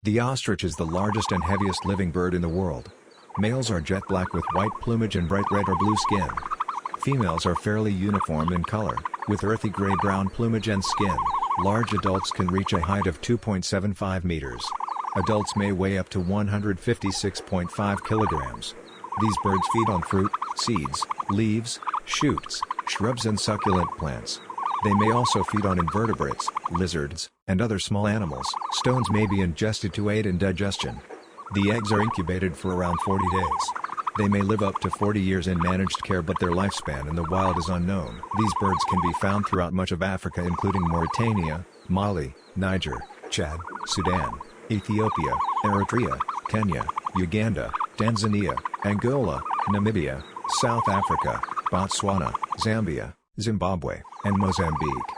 The ostrich is the largest and heaviest living bird in the world. Males are jet black with white plumage and bright red or blue skin. Females are fairly uniform in color, with earthy gray-brown plumage and skin. Large adults can reach a height of 2.75 meters. Adults may weigh up to 156.5 kilograms. These birds feed on fruit, seeds, leaves, shoots, shrubs and succulent plants. They may also feed on invertebrates, lizards, and other small animals. Stones may be ingested to aid in digestion. The eggs are incubated for around 40 days. They may live up to 40 years in managed care, but their lifespan in the wild is unknown. These birds can be found throughout much of Africa, including Mauritania, Mali, Niger, Chad, Sudan, Ethiopia, Eritrea, Kenya, Uganda, Tanzania, Angola, Namibia, South Africa, Botswana, Zambia, Zimbabwe, and Mozambique.